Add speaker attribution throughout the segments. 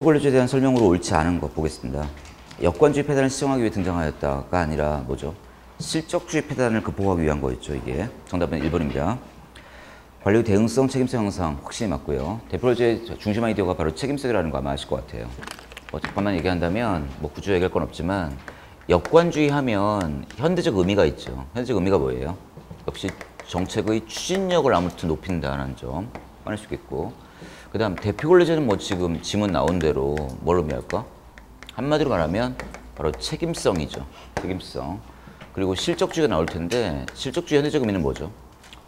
Speaker 1: 포괄료제에 대한 설명으로 옳지 않은 것 보겠습니다. 역관주의 패단을 시정하기 위해 등장하였다가 아니라 뭐죠? 실적주의 패단을 극복하기 위한 거였죠. 이게 정답은 1번입니다. 관료 대응성, 책임성 형상 확실히 맞고요. 대표료제 중심 아이디어가 바로 책임성이라는 거 아마 아실 것 같아요. 잠깐만 얘기한다면 뭐 구조 얘기할 건 없지만 역관주의 하면 현대적 의미가 있죠. 현대적 의미가 뭐예요? 역시 정책의 추진력을 아무튼 높인다는 점 말할 수 있겠고, 그 다음 대표 권리제는 뭐 지금 지문 나온 대로 뭘 의미할까? 한마디로 말하면 바로 책임성이죠. 책임성. 그리고 실적주의가 나올 텐데 실적주의 현대적 의미는 뭐죠?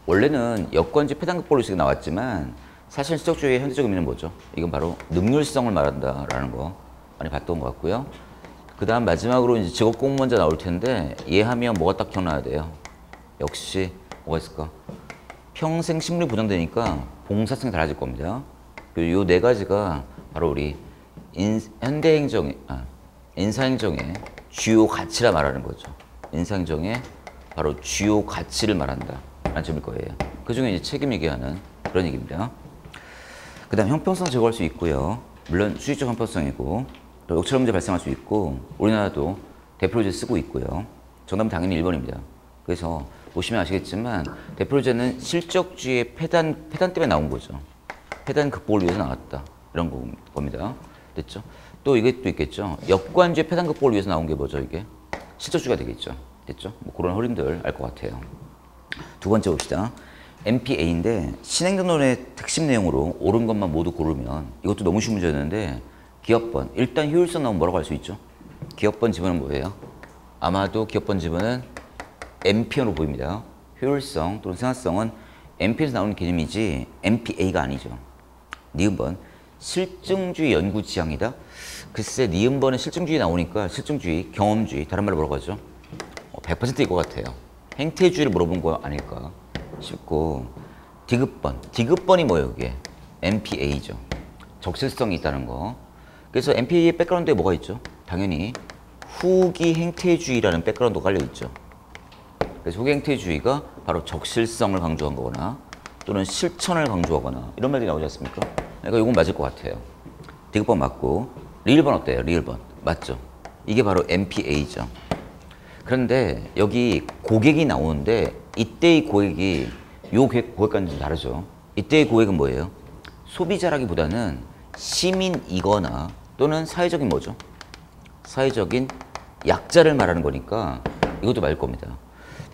Speaker 1: 원래는 역관주의 패단극복료식이 나왔지만 사실 실적주의의 현대적 의미는 뭐죠? 이건 바로 능률성을 말한다라는 거 많이 봤던 것 같고요. 그 다음 마지막으로 이제 직업공무원자 나올 텐데 얘 하면 뭐가 딱 기억나야 돼요? 역시 뭐가 있을까? 평생 심리 보장되니까 봉사성이 달라질 겁니다. 요 네 가지가 바로 우리 인사행정의 주요 가치라 말하는 거죠. 인사행정의 바로 주요 가치를 말한다 라는 점일 거예요. 그 중에 이제 책임 얘기하는 그런 얘기입니다. 그 다음 형평성 제고할 수 있고요. 물론 수직적 형평성이고 또 역처럼 문제 발생할 수 있고 우리나라도 대표료제 쓰고 있고요. 정답은 당연히 1번입니다. 그래서 보시면 아시겠지만 대표료제는 실적주의 패단 때문에 나온 거죠. 패단 극복을 위해서 나왔다. 이런 겁니다. 됐죠? 또 이게 또 있겠죠. 역관주의 패단 극복을 위해서 나온 게 뭐죠, 이게? 실적주의가 되겠죠. 됐죠? 뭐 그런 흐름들 알 것 같아요. 두 번째 봅시다. MPA인데 신행정론의 핵심 내용으로 옳은 것만 모두 고르면 이것도 너무 쉬운 문제였는데 기업번. 일단 효율성 나오면 뭐라고 할 수 있죠? 기업번 지분은 뭐예요? 아마도 기업번 지분은 MPN으로 보입니다. 효율성 또는 생산성은 MP에서 나오는 개념이지 MPA가 아니죠. 니은번 실증주의 연구 지향이다. 글쎄 니은번에 실증주의 나오니까 실증주의, 경험주의 다른 말로 뭐라고 하죠? 100%일 것 같아요. 행태주의를 물어본 거 아닐까 싶고 디귿번이 뭐예요? 이게 MPA죠. 적실성이 있다는 거. 그래서 MPA의 백그라운드에 뭐가 있죠? 당연히 후기 행태주의라는 백그라운드가 깔려있죠. 그래서 후기 행태주의가 바로 적실성을 강조한 거거나 또는 실천을 강조하거나 이런 말들이 나오지 않습니까? 그러니까 이건 맞을 것 같아요. 디귿번 맞고 리을번 어때요? 리을번 맞죠? 이게 바로 MPA죠. 그런데 여기 고객이 나오는데 이때의 고객이 요 고객과는 좀 다르죠. 이때의 고객은 뭐예요? 소비자라기보다는 시민이거나 또는 사회적인 뭐죠? 사회적인 약자를 말하는 거니까 이것도 맞을 겁니다.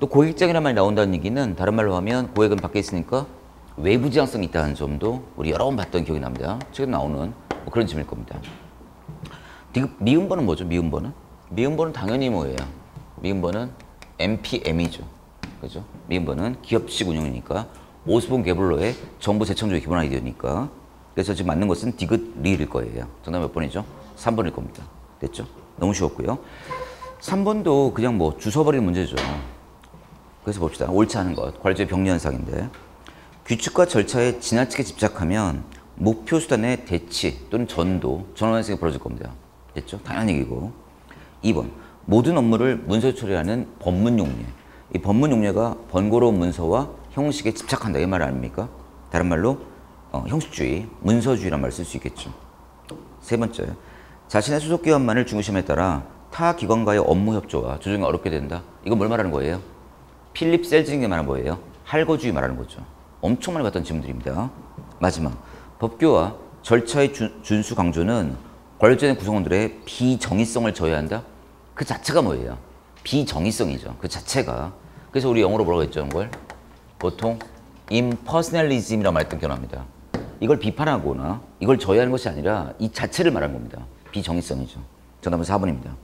Speaker 1: 또 고객장이라는 말이 나온다는 얘기는 다른 말로 하면 고객은 밖에 있으니까 외부 지향성이 있다는 점도 우리 여러 번 봤던 기억이 납니다. 최근 나오는 뭐 그런 점일 겁니다. 미음번은 뭐죠? 미음번은 당연히 뭐예요? 미음번은 MPM이죠. 그죠? 미음번은 기업식 운영이니까 오스본 게블러의 정보 재창조의 기본 아이디어니까. 그래서 지금 맞는 것은 디귿 리일 거예요. 정답 몇 번이죠? 3번일 겁니다. 됐죠? 너무 쉬웠고요. 3번도 그냥 뭐 주워버리는 문제죠. 그래서 봅시다. 옳지 않은 것. 관료제 병리 현상인데 규칙과 절차에 지나치게 집착하면 목표 수단의 대치 또는 전환 현상이 벌어질 겁니다. 됐죠? 당연한 얘기고. 2번. 모든 업무를 문서 처리하는 법문 용례. 이 법문 용례가 번거로운 문서와 형식에 집착한다. 이 말 아닙니까? 다른 말로 형식주의, 문서주의란 말을 쓸 수 있겠죠. 세 번째. 자신의 소속 기관만을 중심에 따라 타 기관과의 업무 협조와 조정이 어렵게 된다. 이건 뭘 말하는 거예요? 필립 셀징이 말하는 거예요. 할거주의 말하는 거죠. 엄청 많이 봤던 질문들입니다. 마지막. 법규와 절차의 준수 강조는 관료제 구성원들의 비정의성을 저해한다. 그 자체가 뭐예요? 비정의성이죠. 그 자체가. 그래서 우리 영어로 뭐라고 했죠? 이걸 보통 impersonalism이라고 말했던 기억납니다. 이걸 비판하거나 이걸 저해하는 것이 아니라 이 자체를 말하는 겁니다. 비정의성이죠. 정답은 4번입니다.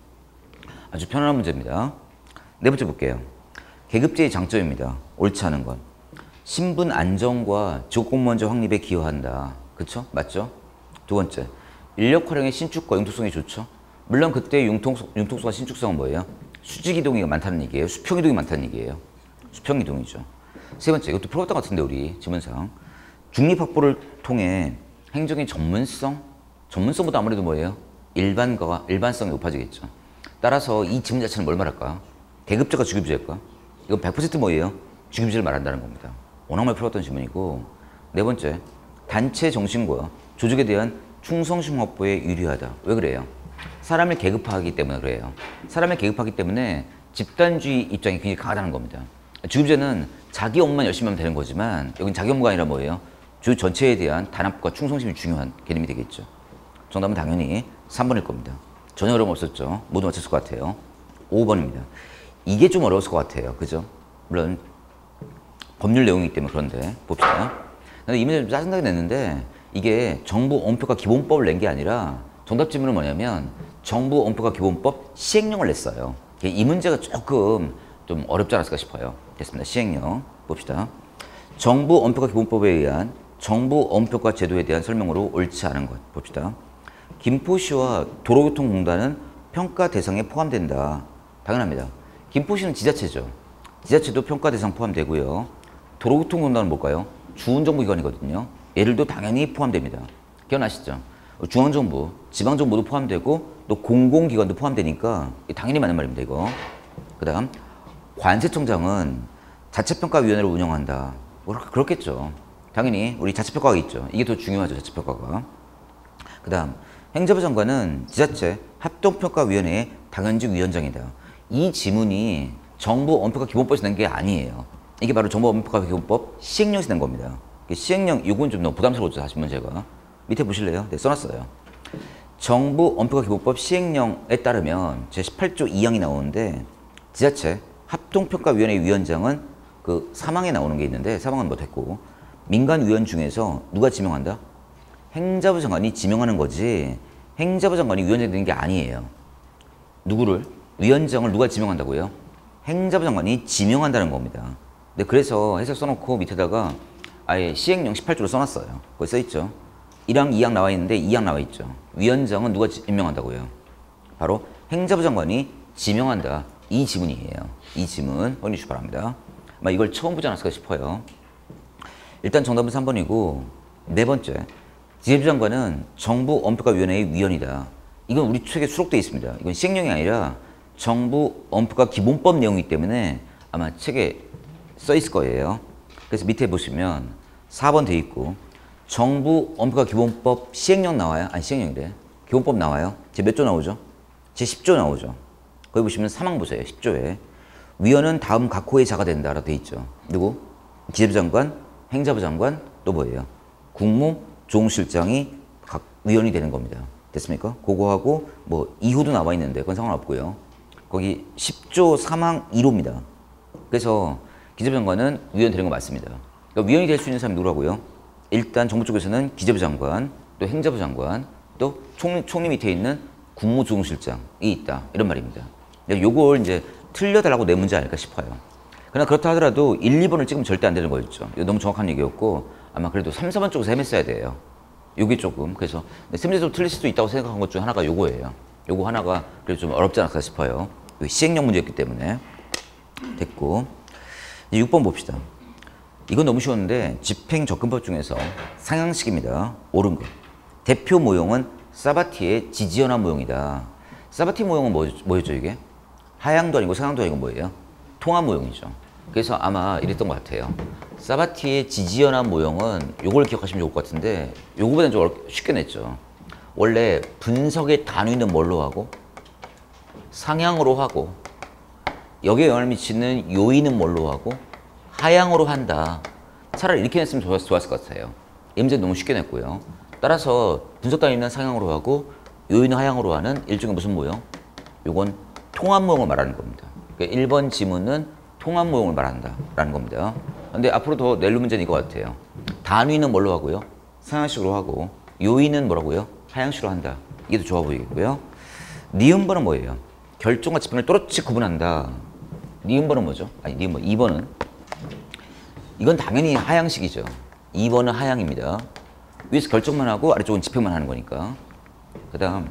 Speaker 1: 아주 편안한 문제입니다. 네 번째 볼게요. 계급제의 장점입니다. 옳지 않은 건. 신분 안정과 직업공무원제 확립에 기여한다. 그쵸? 맞죠? 두 번째. 인력 활용의 신축과 융통성이 좋죠? 물론 그때 융통성과 신축성은 뭐예요? 수직이동이 많다는 얘기예요? 수평이동이 많다는 얘기예요? 수평이동이죠. 세 번째. 이것도 풀어봤던 것 같은데 우리 지문상. 중립확보를 통해 행정의 전문성보다 아무래도 뭐예요? 일반성이 높아지겠죠. 따라서 이 지문 자체는 뭘 말할까? 계급제가 주급제일까? 이건 100% 뭐예요? 주급제를 말한다는 겁니다. 워낙 많이 풀어봤던 질문이고. 네 번째, 단체 정신과 조직에 대한 충성심 확보에 유리하다. 왜 그래요? 사람을 계급화하기 때문에 그래요. 사람을 계급화하기 때문에 집단주의 입장이 굉장히 강하다는 겁니다. 주급제는 자기 업무만 열심히 하면 되는 거지만 여긴 자기 업무가 아니라 뭐예요? 조직 전체에 대한 단합과 충성심이 중요한 개념이 되겠죠. 정답은 당연히 3번일 겁니다. 전혀 어려움 없었죠. 모두 맞췄을 것 같아요. 5번입니다. 이게 좀 어려웠을 것 같아요. 그죠? 물론 법률 내용이기 때문에 그런데 봅시다. 근데 이 문제 좀 짜증나게 냈는데 이게 정부 언표가 기본법을 낸 게 아니라 정답 질문은 뭐냐면 정부 언표가 기본법 시행령을 냈어요. 이 문제가 조금 좀 어렵지 않았을까 싶어요. 됐습니다. 시행령 봅시다. 정부 언표가 기본법에 의한 정부 언표가 제도에 대한 설명으로 옳지 않은 것 봅시다. 김포시와 도로교통공단은 평가 대상에 포함된다. 당연합니다. 김포시는 지자체죠. 지자체도 평가 대상 포함되고요. 도로교통공단은 뭘까요? 주운정부기관이거든요. 얘들도 당연히 포함됩니다. 기억나시죠? 중앙정부, 지방정부도 포함되고 또 공공기관도 포함되니까 당연히 맞는 말입니다. 이거. 그 다음 관세청장은 자체평가위원회를 운영한다. 그렇겠죠. 당연히 우리 자체평가가 있죠. 이게 더 중요하죠. 자체평가가. 그 다음 행정부 장관은 지자체 합동평가위원회의 당연직 위원장이다. 이 지문이 정부 언표가 기본법에서 낸 게 아니에요. 이게 바로 정부 언표가 기본법 시행령에서 낸 겁니다. 시행령 이건 좀 너무 부담스러웠죠. 사실 문제가. 밑에 보실래요? 네, 써놨어요. 정부 언표가 기본법 시행령에 따르면 제18조 2항이 나오는데 지자체 합동평가위원회 위원장은 그 사망에 나오는 게 있는데 사망은 뭐 됐고 민간위원 중에서 누가 지명한다? 행자부 장관이 지명하는 거지 행자부 장관이 위원장이 되는 게 아니에요. 누구를? 위원장을 누가 지명한다고요? 행자부 장관이 지명한다는 겁니다. 네, 그래서 해석 써놓고 밑에다가 아예 시행령 18조를 써놨어요. 거기 써있죠. 1항, 2항 나와 있는데 2항 나와 있죠. 위원장은 누가 임명한다고요? 바로 행자부 장관이 지명한다. 이 지문이에요. 이 지문 확인해 주시기 바랍니다. 아마 이걸 처음 보지 않았을까 싶어요. 일단 정답은 3번이고 네 번째 지자부 장관은 정부 언표가위원회의 위원이다. 이건 우리 책에 수록되어 있습니다. 이건 시행령이 아니라 정부 언표가 기본법 내용이기 때문에 아마 책에 써 있을 거예요. 그래서 밑에 보시면 4번 돼 있고 정부 언표가 기본법 시행령 나와요? 아니 시행령이래. 기본법 나와요? 제 몇 조 나오죠? 제 10조 나오죠. 거기 보시면 3항 보세요. 10조에. 위원은 다음 각 호의 자가 된다 라고 돼 있죠. 누구? 기재부 장관, 행자부 장관, 또 뭐예요? 국무조정실장이 각 위원이 되는 겁니다. 됐습니까? 그거하고 뭐 2호도 나와 있는데 그건 상관없고요. 거기 10조 3항 1호입니다. 그래서 기재부 장관은 위원 되는 거 맞습니다. 그러니까 위원이 될 수 있는 사람이 누구라고요? 일단 정부 쪽에서는 기재부 장관, 또 행자부 장관, 또 총리 밑에 있는 국무조정실장이 있다. 이런 말입니다. 요걸 이제 틀려달라고 내 문제 아닐까 싶어요. 그러나 그렇다 하더라도 1, 2번을 찍으면 절대 안 되는 거였죠. 이거 너무 정확한 얘기였고 아마 그래도 3, 4번 쪽에서 헤맸어야 돼요. 요게 조금 그래서 셈제도 틀릴 수도 있다고 생각한 것 중 하나가 요거예요. 요거 하나가 그래도 좀 어렵지 않을까 싶어요. 시행령 문제였기 때문에. 됐고 이제 6번 봅시다. 이건 너무 쉬웠는데 집행접근법 중에서 상향식입니다. 옳은 거. 대표 모형은 사바티의 지지연화 모형이다. 사바티 모형은 뭐였죠 이게? 하향도 아니고 상향도 아니고 뭐예요? 통합 모형이죠. 그래서 아마 이랬던 것 같아요. 사바티의 지지연화 모형은 요걸 기억하시면 좋을 것 같은데 요거보다는 좀 쉽게 냈죠. 원래 분석의 단위는 뭘로 하고 상향으로 하고 여기에 영향을 미치는 요인은 뭘로 하고 하향으로 한다. 차라리 이렇게 냈으면 좋았을 것 같아요. 이 문제 너무 쉽게 냈고요. 따라서 분석 단위는 상향으로 하고 요인은 하향으로 하는 일종의 무슨 모형? 요건 통합 모형을 말하는 겁니다. 그러니까 1번 지문은 통합 모형을 말한다 라는 겁니다. 근데 앞으로 더 낼 문제는 이거 같아요. 단위는 뭘로 하고요? 상향식으로 하고 요인은 뭐라고요? 하향식으로 한다. 이게 더 좋아 보이겠고요. 니은번은 뭐예요? 결정과 집행을 또렷이 구분한다. 니은번은 뭐죠? 아니 니은번 2번은 이건 당연히 하향식이죠. 2번은 하향입니다. 위에서 결정만 하고 아래쪽은 집행만 하는 거니까. 그 다음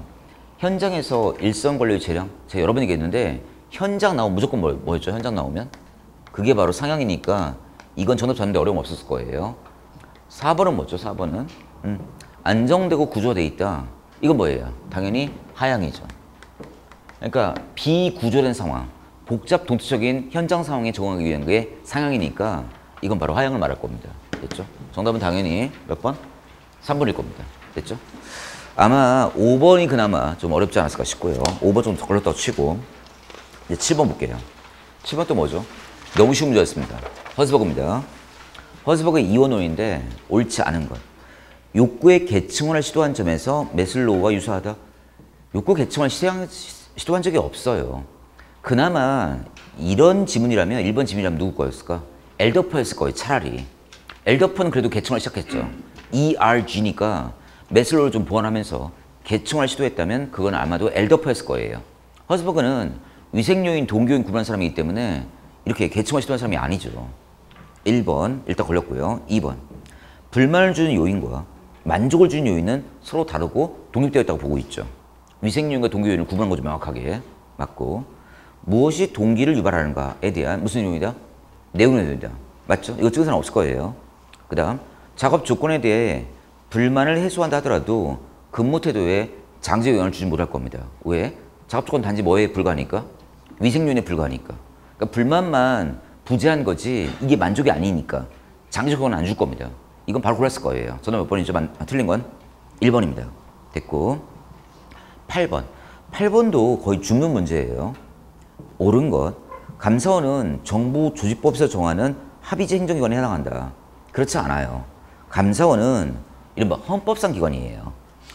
Speaker 1: 현장에서 일선 권력의 재량. 제가 여러 번 얘기했는데 현장 나오면 무조건 뭐였죠? 현장 나오면? 그게 바로 상향이니까 이건 정답 찾는데 어려움 없었을 거예요. 4번은 뭐죠? 4번은 안정되고 구조화돼 있다. 이건 뭐예요? 당연히 하향이죠. 그러니까 비구조된 상황, 복잡 동투적인 현장 상황에 적응하기 위한 게 상향이니까 이건 바로 하향을 말할 겁니다. 됐죠? 정답은 당연히 몇 번? 3번일 겁니다. 됐죠? 아마 5번이 그나마 좀 어렵지 않았을까 싶고요. 5번 좀 더 걸렸다고 치고 이제 7번 볼게요. 7번 또 뭐죠? 너무 쉬운 문제였습니다. 허즈버그입니다. 허즈버그의 이원론인데 옳지 않은 것. 욕구의 계층화를 시도한 점에서 매슬로우와 유사하다. 욕구 계층화를 시도한 적이 없어요. 그나마 이런 지문이라면 1번 지문이라면 누구 거였을까? 엘더퍼였을 거예요. 차라리. 엘더퍼는 그래도 계층화를 시작했죠. ERG니까 매슬로우를 좀 보완하면서 계층화를 시도했다면 그건 아마도 엘더퍼였을 거예요. 허즈버그는 위생요인, 동기요인 구분한 사람이기 때문에 이렇게 계층화 시도한 사람이 아니죠. 1번 일단 걸렸고요. 2번 불만을 주는 요인과 만족을 주는 요인은 서로 다르고 독립되어 있다고 보고 있죠. 위생요인과 동기요인을 구분한 거죠. 명확하게. 맞고 무엇이 동기를 유발하는가에 대한 무슨 요인이다? 내용의 요인이다. 맞죠? 이거 찍은 사람 없을 거예요. 그 다음 작업 조건에 대해 불만을 해소한다 하더라도 근무 태도에 장제 영향을 주지 못할 겁니다. 왜? 작업 조건 단지 뭐에 불과하니까? 위생 요인에 불과하니까. 그러니까 불만만 부재한 거지 이게 만족이 아니니까 장제 조건은 안 줄 겁니다. 이건 바로 골랐을 거예요. 저는 몇 번이죠? 틀린 건 1번입니다. 됐고 8번. 8번도 거의 죽는 문제예요. 옳은 것. 감사원은 정부 조직법에서 정하는 합의제 행정기관에 해당한다. 그렇지 않아요. 감사원은 이른바 헌법상 기관이에요.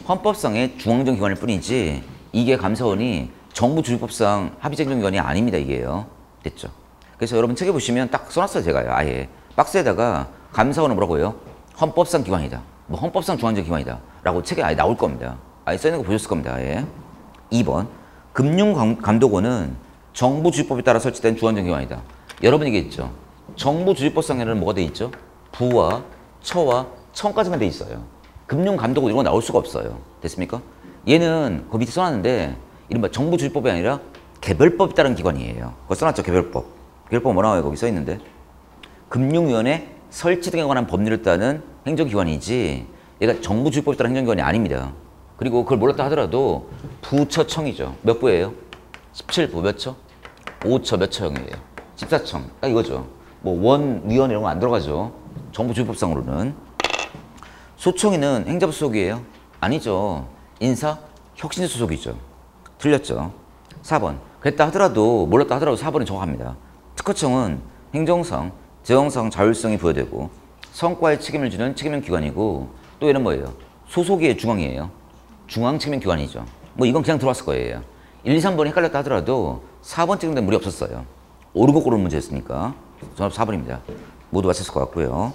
Speaker 1: 헌법상의 중앙정 기관일 뿐이지 이게 감사원이 정부 조직법상 합의제 행정기관이 아닙니다. 이게요. 됐죠? 그래서 여러분 책에 보시면 딱 써놨어요. 제가요. 아예 박스에다가 감사원은 뭐라고요? 헌법상 기관이다. 뭐 헌법상 중앙정 기관이다. 라고 책에 아예 나올 겁니다. 아예 써있는 거 보셨을 겁니다. 아예. 2번 금융감독원은 정부 조직법에 따라 설치된 중앙정 기관이다. 여러분 얘기했죠. 정부 조직법상에는 뭐가 돼 있죠? 부와 처와 청까지만 돼 있어요. 금융감독원 이런 거 나올 수가 없어요. 됐습니까? 얘는 그 밑에 써놨는데 이른바 정부 조직법이 아니라 개별법에 따른 기관이에요. 그거 써놨죠. 개별법. 개별법 뭐 나와요? 거기 써있는데. 금융위원회 설치 등에 관한 법률을 따는 행정기관이지 얘가 정부 조직법에 따른 행정기관이 아닙니다. 그리고 그걸 몰랐다 하더라도 부처청이죠. 몇 부예요? 17부 몇 처? 5처 몇 처형이에요? 14청. 딱 이거죠. 뭐 원위원 이런 거 안 들어가죠. 정부 조직법상으로는. 소청위는 행자부 소속이에요? 아니죠. 인사, 혁신제 소속이죠. 틀렸죠. 4번. 그랬다 하더라도 몰랐다 하더라도 4번이 정확합니다. 특허청은 행정상, 재정상 자율성이 부여되고 성과에 책임을 지는 책임형 기관이고 또 얘는 뭐예요? 소속이에요? 중앙이에요? 중앙 책임형 기관이죠. 뭐 이건 그냥 들어왔을 거예요. 1, 2, 3번이 헷갈렸다 하더라도 4번 찍는데 무리 없었어요. 옳고 그른 문제였으니까. 정답 4번입니다. 모두 맞췄을 것 같고요.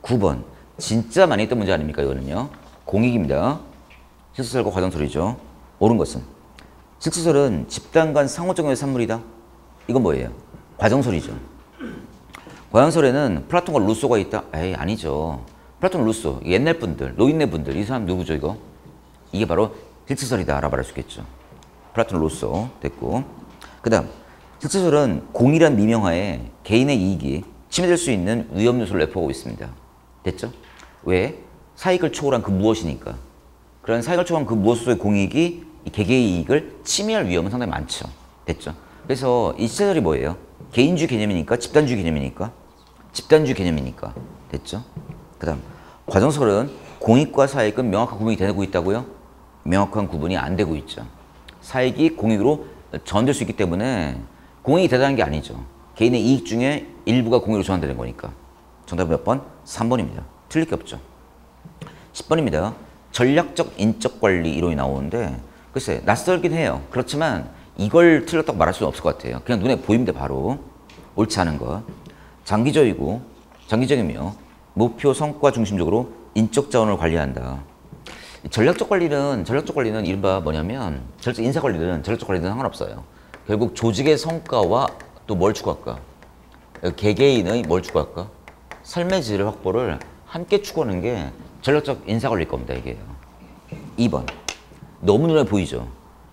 Speaker 1: 9번. 진짜 많이 했던 문제 아닙니까? 이거는요. 공익입니다. 실수설과 과정설이죠. 옳은 것은 실수설은 집단 간 상호작용의 산물이다. 이건 뭐예요? 과정설이죠. 과정설에는 플라톤과 루소가 있다. 에이 아니죠. 플라톤, 루소 옛날 분들, 노인네 분들 이 사람 누구죠 이거? 이게 바로 실수설이다 라고 말할 수 있겠죠. 플라톤, 루소 됐고 그 다음 실수설은 공이란 미명하에 개인의 이익이 침해될 수 있는 위험 요소를 내포하고 있습니다. 됐죠? 왜? 사익을 초월한 그 무엇이니까. 그런 사익을 초월한 그 무엇으로의 공익이 이 개개의 이익을 침해할 위험은 상당히 많죠. 됐죠? 그래서 이 실수설이 뭐예요? 개인주의 개념이니까 집단주의 개념이니까 집단주의 개념이니까 됐죠? 그 다음 과정설은 공익과 사익은 명확한 구분이 되고 있다고요? 명확한 구분이 안 되고 있죠. 사익이 공익으로 전될 수 있기 때문에 공익이 대단한 게 아니죠. 개인의 이익 중에 일부가 공익으로 전환되는 거니까. 정답은 몇 번? 3번입니다. 틀릴 게 없죠. 10번입니다. 전략적 인적 관리 이론이 나오는데 글쎄 낯설긴 해요. 그렇지만 이걸 틀렸다고 말할 수는 없을 것 같아요. 그냥 눈에 보입니다. 바로. 옳지 않은 것. 장기적이며 목표 성과 중심적으로 인적 자원을 관리한다. 전략적 관리는 이른바 뭐냐면 인사 관리는 전략적 관리는 상관없어요. 결국 조직의 성과와 또 뭘 추구할까? 개개인의 뭘 추구할까? 삶의 질 확보를 함께 추구하는 게 전략적 인사 관리일 겁니다. 이게요. 2번. 너무 눈에 보이죠?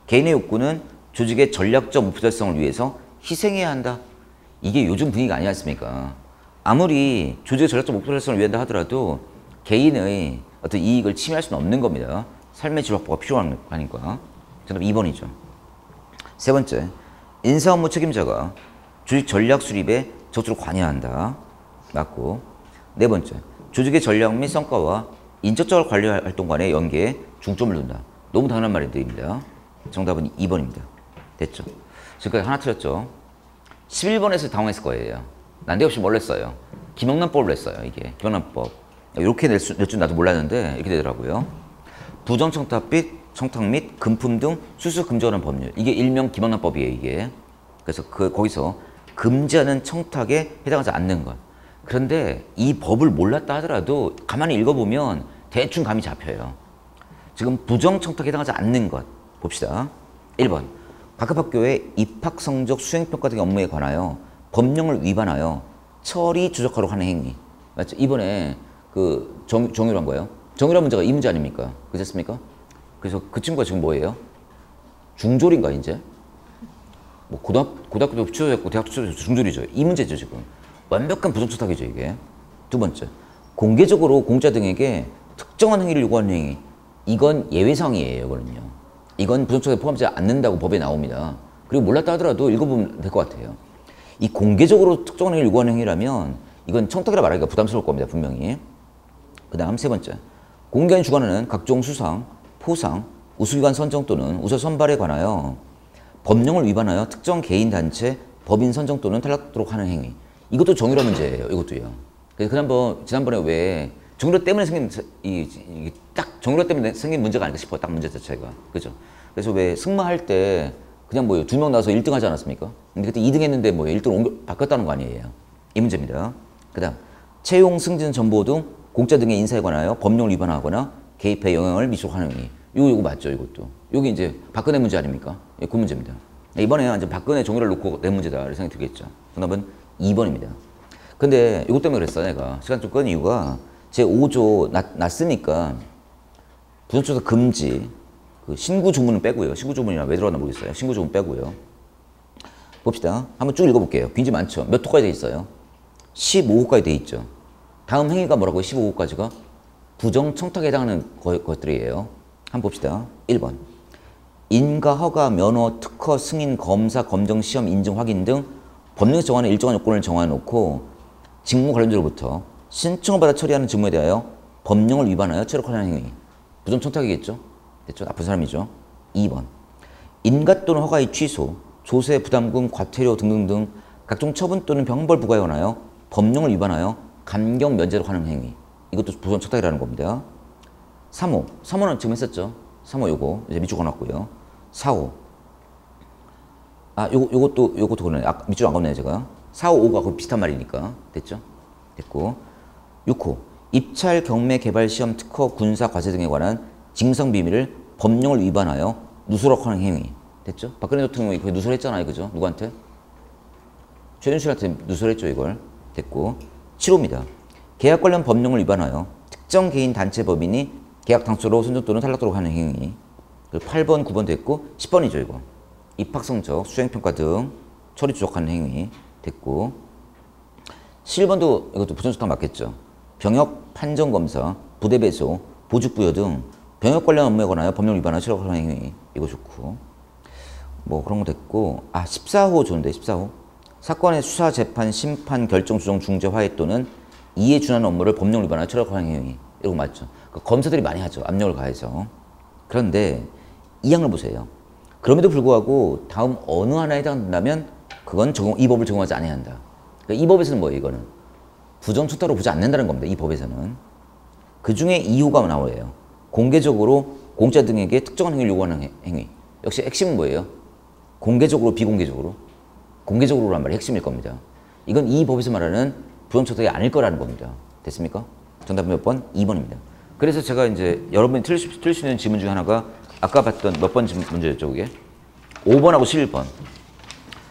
Speaker 1: 개인의 욕구는 조직의 전략적 목표 달성을 위해서 희생해야 한다. 이게 요즘 분위기가 아니지 않습니까? 아무리 조직의 전략적 목표 달성을 위한다 하더라도 개인의 어떤 이익을 침해할 수는 없는 겁니다. 삶의 질 확보가 필요하니까. 정답 2번이죠. 세 번째, 인사 업무 책임자가 조직 전략 수립에 적극적으로 관여한다. 맞고. 네 번째, 조직의 전략 및 성과와 인적적 관리 활동 간의 연계에 중점을 둔다. 너무 당연한 말인데입니다. 정답은 2번입니다. 됐죠? 지금까지 하나 틀렸죠? 11번에서 당황했을 거예요. 난데없이 뭘 냈어요? 김영란법을 냈어요. 이게 김영란법. 이렇게 낼 줄 나도 몰랐는데 이렇게 되더라고요. 부정청탁 및 금품 등 수수 금지하는 법률. 이게 일명 김영란법이에요. 이게. 그래서 거기서 금지하는 청탁에 해당하지 않는 것. 그런데 이 법을 몰랐다 하더라도 가만히 읽어보면 대충 감이 잡혀요. 지금 부정청탁에 해당하지 않는 것 봅시다. 1번 각급 학교의 입학 성적 수행평가 등의 업무에 관하여 법령을 위반하여 처리 주적하러 하는 행위. 맞죠? 이번에 그 정유로 한 거예요. 정유라 문제가 이 문제 아닙니까? 그렇습니까? 그래서 그 친구가 지금 뭐예요? 중졸인가 이제? 뭐 고등학교도 취소했고 대학도 취소했고 중졸이죠. 이 문제죠 지금. 완벽한 부정청탁이죠 이게. 두 번째, 공개적으로 공자 등에게 특정한 행위를 요구하는 행위. 이건 예외상이에요. 이거는요. 이건 부정청탁에 포함되지 않는다고 법에 나옵니다. 그리고 몰랐다 하더라도 읽어보면 될 것 같아요. 이 공개적으로 특정한 행위를 요구하는 행위라면 이건 청탁이라 말하기가 부담스러울 겁니다. 분명히. 그 다음 세 번째, 공개한 주관하는 각종 수상, 포상, 우수기관 선정 또는 우수 선발에 관하여 법령을 위반하여 특정 개인, 단체, 법인 선정 또는 탈락토록 하는 행위. 이것도 정유라 문제예요. 이것도요. 그래서 지난번에 왜 정유라 때문에 생긴 딱 정유라 때문에 생긴 문제가 아닐까 싶어. 딱 문제 자체가. 그죠? 그래서 왜 승마할 때 그냥 뭐예요? 2명 나와서 1등 하지 않았습니까? 근데 그때 2등 했는데 뭐예요? 1등 바꿨다는 거 아니에요. 이 문제입니다. 그 다음 채용, 승진, 전보 등 공짜 등의 인사에 관하여 법령을 위반하거나 개입해 영향을 미치도록 하는 행위. 이거 맞죠? 이것도. 이게 이제 박근혜 문제 아닙니까? 예, 그 문제입니다. 이번에 이제 박근혜 정유라를 놓고 낸 문제다. 이렇게 생각이 들겠죠. 정답은 2번입니다. 근데 이것 때문에 그랬어. 내가 시간 좀 끄는 이유가 제 5조 났으니까 부정청탁 금지 그 신구 조문은 빼고요. 신구 조문이나 왜 들어갔나 모르겠어요. 신구 조문 빼고요. 봅시다. 한번 쭉 읽어볼게요. 빈지 많죠. 몇 호까지 돼 있어요? 15호까지 돼 있죠. 다음 행위가 뭐라고요? 15호까지가 부정청탁에 해당하는 것들이에요. 한번 봅시다. 1번 인가, 허가, 면허, 특허, 승인, 검사, 검정, 시험, 인증, 확인 등 법령에서 정하는 일정한 요건을 정해놓고 직무 관련자로부터 신청을 받아 처리하는 직무에 대하여 법령을 위반하여 체력하는 행위. 부정청탁이겠죠? 됐죠? 나쁜 사람이죠. 2번 인가 또는 허가의 취소, 조세, 부담금, 과태료 등등등 각종 처분 또는 병벌 부과에 관하여 법령을 위반하여 감경 면제로 하는 행위. 이것도 부정청탁이라는 겁니다. 3호. 3호는 지금 했었죠. 3호 요거 이제 밑줄 그어놨고요. 4호. 요것도 그러네. 밑줄 안 걷네요 제가. 4호, 5가 거의 비슷한 말이니까. 됐죠? 됐고. 6호. 입찰, 경매, 개발, 시험, 특허, 군사, 과세 등에 관한 징상 비밀을 법령을 위반하여 누설하고 하는 행위. 됐죠? 박근혜 대통령이 거의 누설했잖아요. 그죠? 누구한테? 최순실한테 누설했죠 이걸. 됐고. 7호입니다. 계약 관련 법령을 위반하여 특정 개인, 단체, 법인이 계약 당초로 선정 또는 탈락토록 하는 행위. 8번, 9번 됐고 10번이죠 이거. 입학 성적, 수행평가 등 처리 주적하는 행위. 됐고 11번도 이것도 부정청탁 맞겠죠. 병역, 판정검사, 부대 배소, 보직부여 등 병역 관련 업무에 관하여 법령 위반하여 처리하는 행위. 이거 좋고 뭐 그런 거 됐고 14호 좋은데 14호. 사건의 수사, 재판, 심판, 결정, 주정, 중재, 화해 또는 이에 준하는 업무를 법령 위반하여 처리하는 행위. 이거 맞죠. 그러니까 검사들이 많이 하죠. 압력을 가해서. 그런데 이 항을 보세요. 그럼에도 불구하고 다음 어느 하나에 해당된다면 그건 이 법을 적용하지 않아야 한다. 그러니까 이 법에서는 뭐예요 이거는? 부정청탁으로 보지 않는다는 겁니다. 이 법에서는. 그 중에 2호가 나와요. 공개적으로 공자 등에게 특정한 행위를 요구하는 행위. 역시 핵심은 뭐예요? 공개적으로, 비공개적으로. 공개적으로란 말이 핵심일 겁니다. 이건 이 법에서 말하는 부정청탁이 아닐 거라는 겁니다. 됐습니까? 정답은 몇 번? 2번입니다. 그래서 제가 이제 여러분이 틀릴 수 있는 지문 중에 하나가 아까 봤던 몇 번 문제였죠, 그게? 5번하고 11번.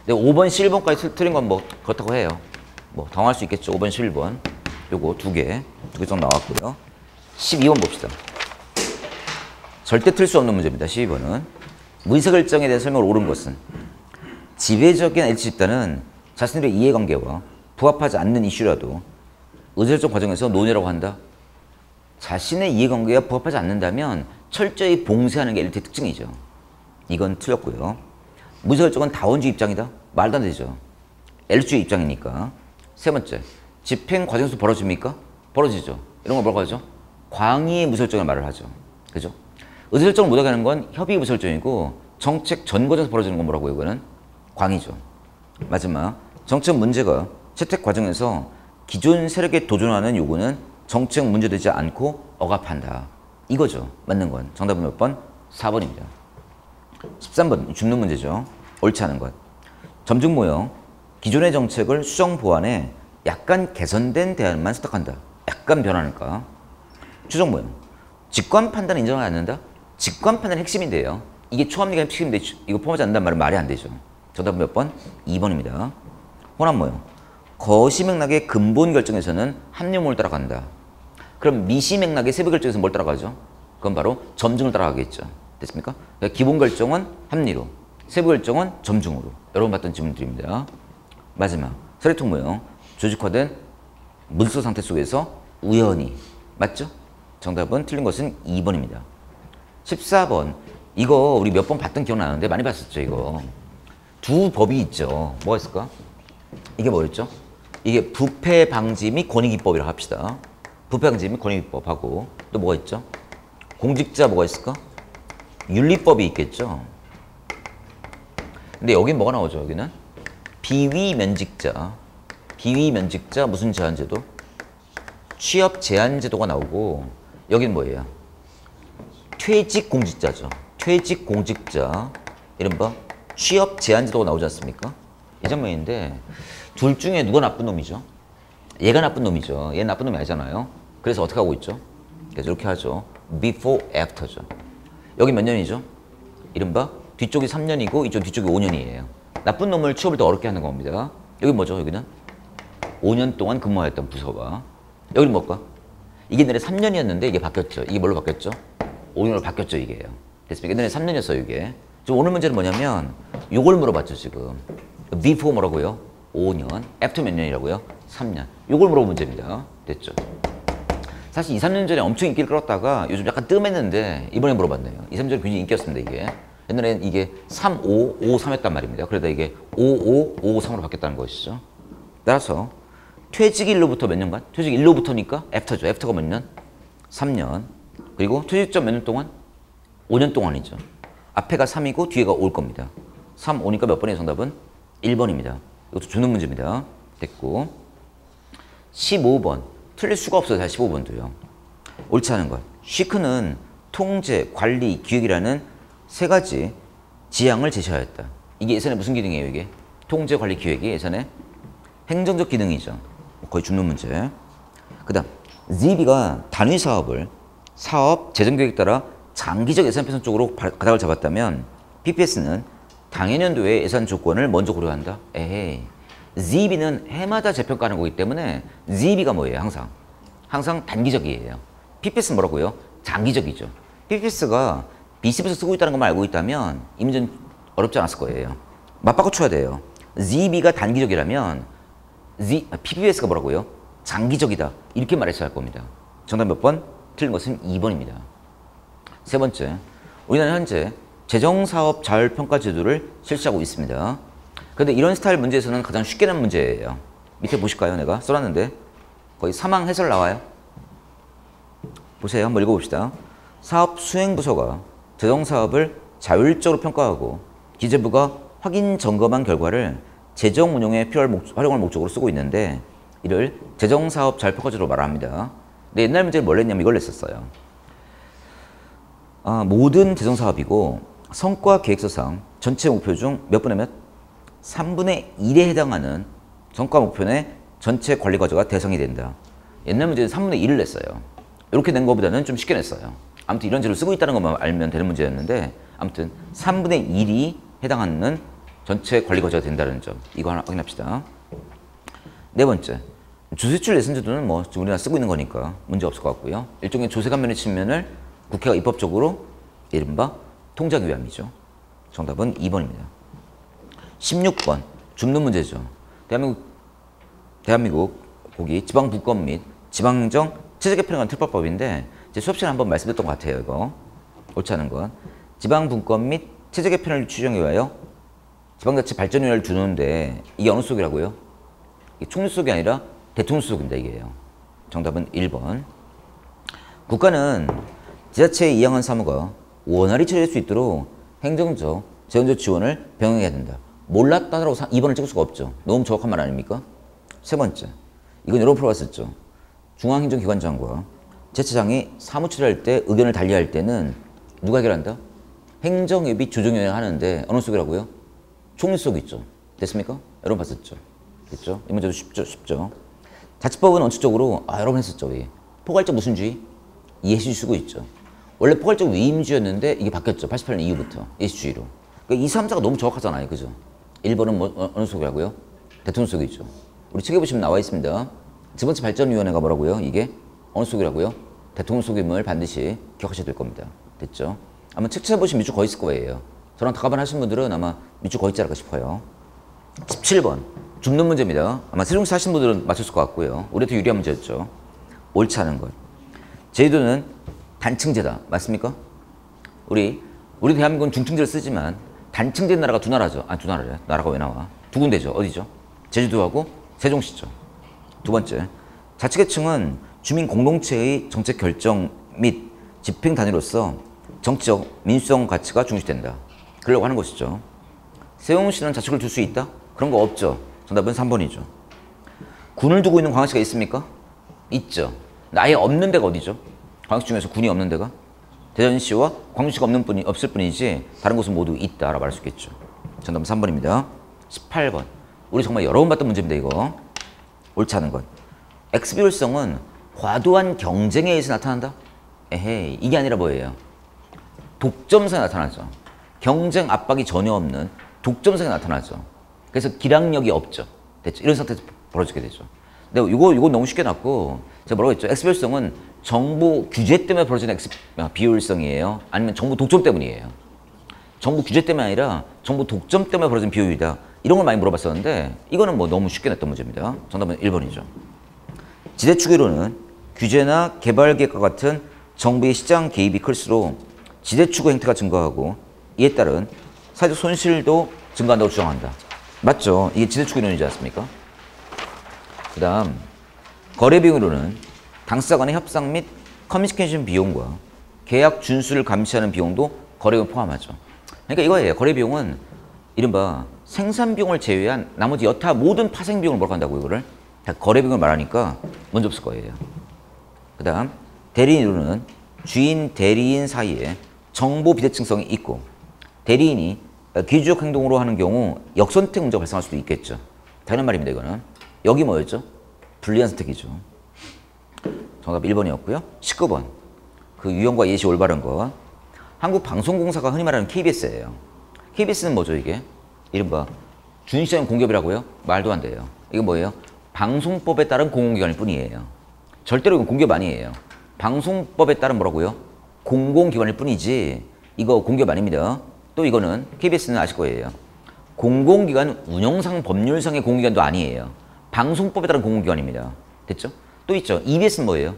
Speaker 1: 근데 5번, 11번까지 틀린 건 뭐 그렇다고 해요. 뭐 당황할 수 있겠죠. 5번, 11번. 요거 두 개 정도 나왔고요. 12번 봅시다. 절대 틀릴 수 없는 문제입니다. 12번은. 의사결정에 대한 설명을 옳은 것은 지배적인 H 집단은 자신들의 이해관계와 부합하지 않는 이슈라도 의사결정 과정에서 논의라고 한다. 자신의 이해관계와 부합하지 않는다면 철저히 봉쇄하는 게 엘리트의 특징이죠. 이건 틀렸고요. 의사결정은 다원주의 입장이다. 말도 안 되죠. 엘리트주의 입장이니까. 세 번째, 집행 과정에서 벌어집니까? 벌어지죠. 이런 거 뭐라고 하죠? 광의의 무설정을 말을 하죠. 그죠? 의사결정을 못하게 하는 건 협의의 무설정이고 정책 전 과정에서 벌어지는 건 뭐라고요? 이거는 광의죠. 마지막 정책 문제가 채택 과정에서 기존 세력에 도전하는 요구는 정책 문제되지 않고 억압한다. 이거죠. 맞는 건. 정답은 몇 번? 4번입니다. 13번 줍는 문제죠. 옳지 않은 것. 점증 모형. 기존의 정책을 수정 보완해 약간 개선된 대안만 선택한다. 약간 변하니까. 추정 모형. 직관 판단을 인정하지 않는다. 직관 판단의 핵심인데요. 이게 초합리가 핵심인데 이거 포함하지 않는다는 말은 말이 안 되죠. 정답은 몇 번? 2번입니다. 혼합 모형. 거시맥락의 근본 결정에서는 합리모를 따라간다. 그럼 미시맥락의 세부 결정에서 뭘 따라가죠? 그건 바로 점증을 따라가겠죠. 됐습니까? 그러니까 기본 결정은 합리로, 세부 결정은 점증으로. 여러 번 봤던 질문들입니다. 마지막 서리통 모형. 조직화된 문서 상태 속에서 우연히. 맞죠? 정답은 틀린 것은 2번입니다. 14번. 이거 우리 몇 번 봤던 기억나는데 많이 봤었죠, 이거. 두 법이 있죠. 뭐가 있을까? 이게 뭐였죠? 이게 부패 방지 및 권익위법이라고 합시다. 부패 방지 및 권익위법하고 또 뭐가 있죠? 공직자 뭐가 있을까? 윤리법이 있겠죠. 근데 여긴 뭐가 나오죠? 여기는 비위면직자. 비위면직자 무슨 제한제도? 취업 제한제도가 나오고 여긴 뭐예요? 퇴직공직자죠. 퇴직공직자. 이른바 취업 제한제도가 나오지 않습니까? 이 장면인데 둘 중에 누가 나쁜 놈이죠? 얘가 나쁜 놈이죠. 얘는 나쁜 놈이 아니잖아요. 그래서 어떻게 하고 있죠? 그래서 이렇게 하죠. before, after죠. 여기 몇 년이죠? 이른바 뒤쪽이 3년이고 이쪽 뒤쪽이 5년이에요. 나쁜 놈을 취업을 더 어렵게 하는 겁니다. 여기 뭐죠? 여기는 5년 동안 근무하였던 부서가. 여기는 뭘까? 이게 옛날에 3년이었는데 이게 바뀌었죠. 이게 뭘로 바뀌었죠? 5년으로 바뀌었죠, 이게요. 됐습니까? 옛날에 3년이었어요, 이게. 지금 오늘 문제는 뭐냐면 요걸 물어봤죠, 지금. before 뭐라고요? 5년. after 몇 년이라고요? 3년. 요걸 물어본 문제입니다. 됐죠? 사실 2, 3년 전에 엄청 인기를 끌었다가 요즘 약간 뜸했는데 이번에 물어봤네요. 2, 3년 전에 굉장히 인기였습니다, 이게. 옛날에는 이게 3, 5, 5, 3였단 말입니다. 그러다 이게 5, 5, 5, 3으로 바뀌었다는 것이죠. 따라서 퇴직일로부터 몇 년간? 퇴직일로부터니까 after죠. after가 몇 년? 3년. 그리고 퇴직점 몇 년 동안? 5년 동안이죠. 앞에가 3이고 뒤에가 5일 겁니다. 3, 5니까 몇 번이에요? 정답은? 1번입니다. 이것도 주는 문제입니다. 됐고 15번. 틀릴 수가 없어요. 15번도요. 옳지 않은 것. 시크는 통제, 관리, 기획이라는 세 가지 지향을 제시하였다. 이게 예산의 무슨 기능이에요? 이게? 통제, 관리, 기획이 예산의 행정적 기능이죠. 거의 죽는 문제. 그 다음 ZB가 단위 사업을 사업 재정 계획에 따라 장기적 예산 편성 쪽으로 가닥을 잡았다면 PPS는 당해년도의 예산 조건을 먼저 고려한다. 에헤이. ZB는 해마다 재평가하는 거기 때문에 ZB가 뭐예요? 항상 단기적이에요. PPS는 뭐라고요? 장기적이죠. PPS가 BC부에서 쓰고 있다는 것만 알고 있다면 이 문제는 어렵지 않았을 거예요. 맞바꿔 쳐야 돼요. ZB가 단기적이라면 PPS가 뭐라고요? 장기적이다. 이렇게 말했어야 할 겁니다. 정답 몇 번? 틀린 것은 2번입니다. 세 번째, 우리나라는 현재 재정사업 자율평가 제도를 실시하고 있습니다. 그런데 이런 스타일 문제에서는 가장 쉽게 난 문제예요. 밑에 보실까요? 내가 써놨는데 거의 사망 해설 나와요. 보세요. 한번 읽어봅시다. 사업 수행부서가 재정사업을 자율적으로 평가하고 기재부가 확인 점검한 결과를 재정 운용에 필요할 활용할 목적으로 쓰고 있는데 이를 재정사업 자율평가제로 말합니다. 근데 옛날 문제를 뭘 했냐면 이걸 냈었어요. 모든 재정사업이고 성과계획서상 전체 목표 중 몇 분의 몇? 3분의 1에 해당하는 성과 목표의 전체 관리 과제가 대상이 된다. 옛날 문제는 3분의 1을 냈어요. 이렇게 낸 것보다는 좀 쉽게 냈어요. 아무튼 이런 제를 쓰고 있다는 것만 알면 되는 문제였는데 아무튼 3분의 1이 해당하는 전체 관리 과제가 된다는 점. 이거 하나 확인합시다. 네 번째. 조세출 예산제도는 뭐 지금 우리가 쓰고 있는 거니까 문제 없을 것 같고요. 일종의 조세감면의 측면을 국회가 입법적으로 이른바 통제하기 위함이죠. 정답은 2번입니다. 16번. 줍는 문제죠. 대한민국 고기 지방분권 및 지방행정 체제 개편에 관한 특별법인데 제 수업 시간에 한번 말씀드렸던 것 같아요. 이거 옳지 않은 건 지방분권 및 체제 개편을 추진하기 위하여 지방자치 발전위원회를 두는데 이게 어느 속이라고요? 이게 총리 속이 아니라 대통령 속입니다. 이게요. 정답은 1번. 국가는 지자체의 이양한 사무가 원활히 처리될 수 있도록 행정적, 재원적 지원을 병행해야 된다. 몰랐다라고 2번을 찍을 수가 없죠. 너무 정확한 말 아닙니까? 세 번째, 이건 여러 번 풀어봤었죠. 중앙행정기관장과 지자체장이 사무 처리할 때 의견을 달리할 때는 누가 해결한다? 행정회 및 조정위원회가 하는데 어느 속이라고요? 총리 속 있죠. 됐습니까? 여러분 봤었죠? 됐죠? 이 문제도 쉽죠? 자치법은 원칙적으로 여러 번 했었죠. 포괄적 무슨 주의? 예시주의고 있죠. 원래 포괄적 위임주의였는데 이게 바뀌었죠. 88년 이후부터 예시주의로. 그러니까 2, 3, 4가 너무 정확하잖아요. 그죠? 1번은 뭐 어느 속이라고요? 대통령 속에 있죠. 우리 책에 보시면 나와 있습니다. 두 번째 발전위원회가 뭐라고요? 이게 어느 속이라고요? 대통령 속임을 반드시 기억하셔야 될 겁니다. 됐죠? 아마 책 찾아보시면 밑줄 거 있을 거예요. 저랑 다가반 하신 분들은 아마 밑줄 거 있지 않을까 싶어요. 17번 줍는 문제입니다. 아마 세종시 하신 분들은 맞췄을 것 같고요. 우리한테 유리한 문제였죠. 옳지 않은 것. 제주도는 단층제다. 맞습니까? 우리 대한민국은 중층제를 쓰지만 단층제 나라가 두 나라죠. 두 나라래. 나라가 왜 나와? 두 군데죠. 어디죠? 제주도하고 세종시죠. 두 번째, 자치계층은 주민 공동체의 정책 결정 및 집행 단위로서 정치적, 민주성 가치가 중시된다. 그러려고 하는 것이죠. 세종시는 자축을 둘 수 있다? 그런 거 없죠. 정답은 3번이죠. 군을 두고 있는 광역시가 있습니까? 있죠. 아예 없는 데가 어디죠? 광역시 중에서 군이 없는 데가? 대전시와 광주시가 없을 뿐이지 다른 곳은 모두 있다라고 말할 수 있겠죠. 정답은 3번입니다. 18번. 우리 정말 여러 번 봤던 문제입니다. 이거. 옳지 않은 것. X비율성은 과도한 경쟁에 의해서 나타난다? 에헤이. 이게 아니라 뭐예요? 독점성이 나타나죠. 경쟁 압박이 전혀 없는 독점성이 나타나죠. 그래서 기량력이 없죠. 됐죠? 이런 상태에서 벌어지게 되죠. 근데 이거 너무 쉽게 놨고 제가 뭐라고 했죠? X비율성은 정부 규제 때문에 벌어지는 비효율성이에요? 아니면 정부 독점 때문이에요? 정부 규제 때문이 아니라 정부 독점 때문에 벌어진 비효율이다. 이런 걸 많이 물어봤었는데 이거는 뭐 너무 쉽게 냈던 문제입니다. 정답은 1번이죠. 지대추계로는 규제나 개발계획과 같은 정부의 시장 개입이 클수록 지대추구 행태가 증가하고 이에 따른 사회적 손실도 증가한다고 주장한다. 맞죠? 이게 지대추구론이지 않습니까? 그 다음 거래비용으로는 당사자 간의 협상 및 커뮤니케이션 비용과 계약 준수를 감시하는 비용도 거래비용 포함하죠. 그러니까 이거예요. 거래비용은 이른바 생산비용을 제외한 나머지 여타 모든 파생비용을 뭐라고 한다고 이거를? 다 거래비용을 말하니까 문제 없을 거예요. 그 다음 대리인으로는 주인, 대리인 사이에 정보 비대칭성이 있고 대리인이 기주적 행동으로 하는 경우 역선택 문제가 발생할 수도 있겠죠. 당연한 말입니다. 이거는. 여기 뭐였죠? 불리한 선택이죠. 정답 1번이었고요. 19번. 그 유형과 예시 올바른 것. 한국방송공사가 흔히 말하는 KBS예요. KBS는 뭐죠 이게? 이른바 준시장 공기업이라고요? 말도 안 돼요. 이거 뭐예요? 방송법에 따른 공공기관일 뿐이에요. 절대로 이건 공기업 아니에요. 방송법에 따른 뭐라고요? 공공기관일 뿐이지 이거 공기업 아닙니다. 또 이거는 KBS는 아실 거예요. 공공기관 운영상 법률상의 공공기관도 아니에요. 방송법에 따른 공공기관입니다. 됐죠? 또 있죠. EBS는 뭐예요?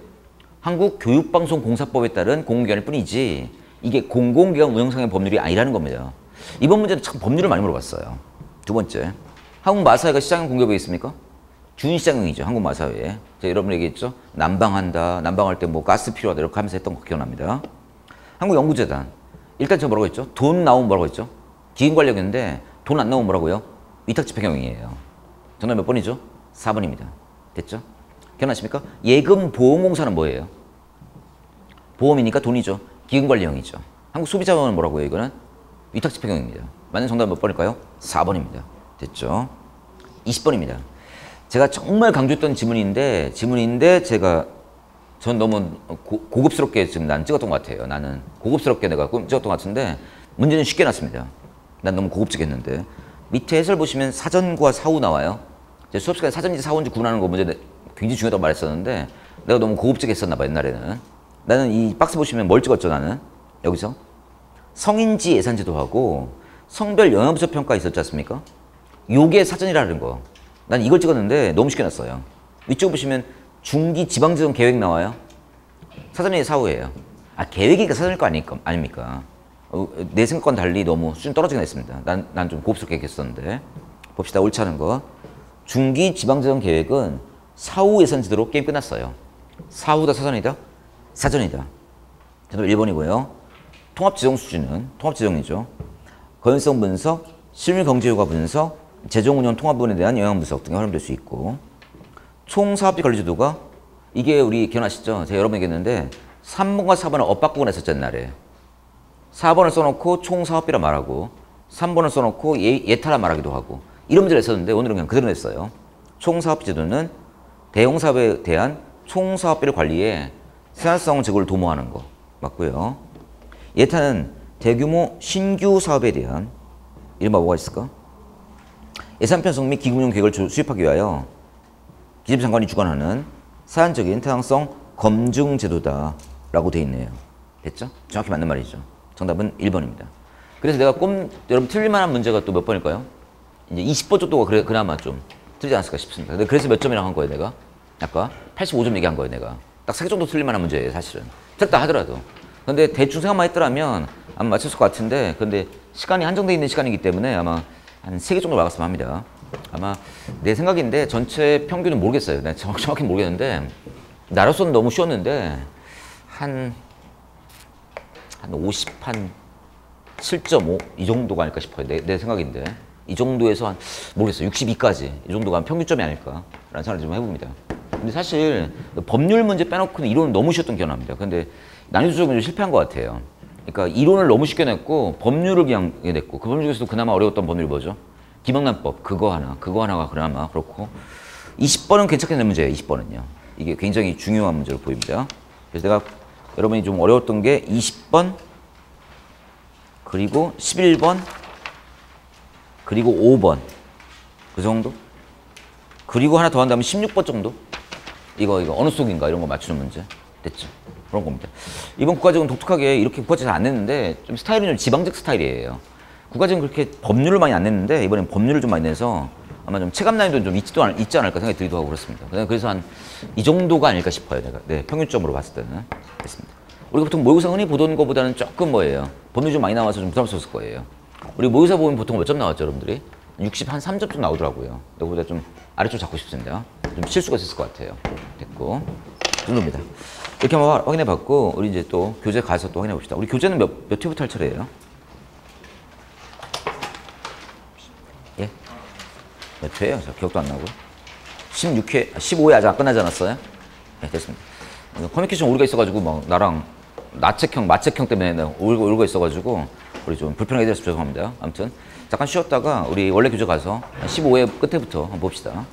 Speaker 1: 한국교육방송공사법에 따른 공공기관일 뿐이지 이게 공공기관 운영상의 법률이 아니라는 겁니다. 이번 문제는 참 법률을 많이 물어봤어요. 두 번째, 한국마사회가 시장형 공기업이 있습니까? 준시장형이죠. 한국마사회. 제가 여러분 얘기했죠. 난방한다. 난방할 때 뭐 가스 필요하다. 이렇게 하면서 했던 거 기억납니다. 한국연구재단. 일단 제가 뭐라고 했죠? 돈 나오면 뭐라고 했죠? 기금관리형인데 돈 안 나오면 뭐라고요? 위탁집행형이에요. 정답 몇 번이죠? 4번입니다. 됐죠? 기억나십니까? 예금보험공사는 뭐예요? 보험이니까 돈이죠. 기금관리형이죠. 한국소비자원은 뭐라고요? 이거는 위탁집행형입니다. 맞는 정답 몇 번일까요? 4번입니다. 됐죠? 20번입니다. 제가 정말 강조했던 지문인데 전 너무 고급스럽게 지금 난 찍었던 것 같아요. 나는 고급스럽게 내가 찍었던 것 같은데 문제는 쉽게 났습니다. 난 너무 고급지겠는데 밑에 해설 보시면 사전과 사후 나와요. 제 수업 시간에 사전인지 사후인지 구분하는 거 문제 굉장히 중요하다고 말했었는데 내가 너무 고급지게 했었나 봐 옛날에는. 나는 이 박스 보시면 뭘 찍었죠 나는? 여기서 성인지 예산제도하고 성별 영양부족 평가 있었지 않습니까? 요게 사전이라는 거. 난 이걸 찍었는데 너무 쉽게 났어요. 위쪽 보시면 중기 지방지정 계획 나와요. 사전이 사후예요. 계획이니까 사전일 거 아닙니까? 내 생각과는 달리 너무 수준 떨어지긴 했습니다. 난 좀 고급스럽게 얘기했었는데. 봅시다. 옳지 않은 거. 중기 지방지정 계획은 사후 예산제도로 게임 끝났어요. 사후다 사전이다? 사전이다. 정답 1번이고요. 통합지정 수준은 통합지정이죠. 거연성 분석, 실물 경제 효과 분석, 재정 운영 통합 부분에 대한 영향 분석 등이 활용될 수 있고, 총 사업비 관리 제도가 이게 우리 기억나시죠? 제가 여러 번 얘기했는데 3번과 4번을 엇바꾸고 냈었잖아요, 옛날에. 4번을 써놓고 총 사업비라 말하고 3번을 써놓고 예타라 말하기도 하고 이런 문제를 했었는데 오늘은 그냥 그대로 냈어요. 총 사업비 제도는 대형 사업에 대한 총 사업비를 관리해 생산성 제고를 도모하는 거 맞고요. 예타는 대규모 신규 사업에 대한 이른바 뭐가 있을까? 예산 편성 및 기금용 계획을 수립하기 위하여 기재부장관이 주관하는 사안적인 타당성 검증 제도다라고 돼 있네요. 됐죠? 정확히 맞는 말이죠. 정답은 1번입니다. 그래서 내가 여러분 틀릴 만한 문제가 또 몇 번일까요? 이제 20번 정도가 그나마 좀 틀리지 않았을까 싶습니다. 근데 그래서 몇 점이라고 한 거예요, 내가? 아까 85점 얘기한 거예요, 내가. 딱 3개 정도 틀릴 만한 문제예요, 사실은. 틀렸다 하더라도. 근데 대충 생각만 했더라면 아마 맞췄을 것 같은데, 근데 시간이 한정되어 있는 시간이기 때문에 아마 한 3개 정도 막았으면 합니다. 아마 내 생각인데 전체 평균은 모르겠어요. 내가 정확히 모르겠는데 나로서는 너무 쉬웠는데 한 7.5 이 정도가 아닐까 싶어요. 내 생각인데 이 정도에서 한 모르겠어요. 62까지 이 정도가 한 평균점이 아닐까라는 생각을 좀 해봅니다. 근데 사실 법률 문제 빼놓고는 이론은 너무 쉬웠던 기억이 납니다. 근데 난이도 조정이 좀 실패한 것 같아요. 그러니까 이론을 너무 쉽게 냈고 법률을 그냥 냈고 그 법률 중에서도 그나마 어려웠던 법률이 뭐죠? 김영란법 그거 하나가 그나마 그렇고 20번은 괜찮게 낸 문제예요. 20번은요. 이게 굉장히 중요한 문제로 보입니다. 그래서 내가 여러분이 좀 어려웠던 게 20번 그리고 11번 그리고 5번 그 정도? 그리고 하나 더 한다면 16번 정도? 이거 어느 속인가 이런 거 맞추는 문제 됐죠? 그런 겁니다. 이번 국가직은 독특하게 이렇게 국가직 잘 안 냈는데 좀 스타일은 좀 지방직 스타일이에요. 국가직은 그렇게 법률을 많이 안 냈는데 이번엔 법률을 좀 많이 내서 아마 좀 체감 난이도는 좀 있지 않을까 생각이 들기도 하고 그렇습니다. 그래서 한 이 정도가 아닐까 싶어요. 내가 평균점으로 봤을 때는 됐습니다. 우리가 보통 모의고사 흔히 보던 것보다는 조금 뭐예요? 법률이 좀 많이 나와서 좀 부담스러웠을 거예요. 우리 모의고사 보면 보통 몇 점 나왔죠, 여러분들이? 60 한 3점 좀 나오더라고요. 그보다 좀 아래쪽 잡고 싶습니다. 좀 실수가 있을 것 같아요. 됐고 이 정도입니다. 이렇게 한번 확인해 봤고 우리 이제 또 교재 가서 또 확인해 봅시다. 우리 교재는 몇 회부터 할 차례예요? 예? 몇 회예요? 저 기억도 안 나고. 16회, 15회 아직 안 끝나지 않았어요? 네, 됐습니다. 커뮤니케이션 오류가 있어가지고 막 나랑 마책형 때문에 오류가 있어가지고 우리 좀 불편하게 해드려서 죄송합니다. 아무튼 잠깐 쉬었다가 우리 원래 교재 가서 15회 끝에부터 한번 봅시다.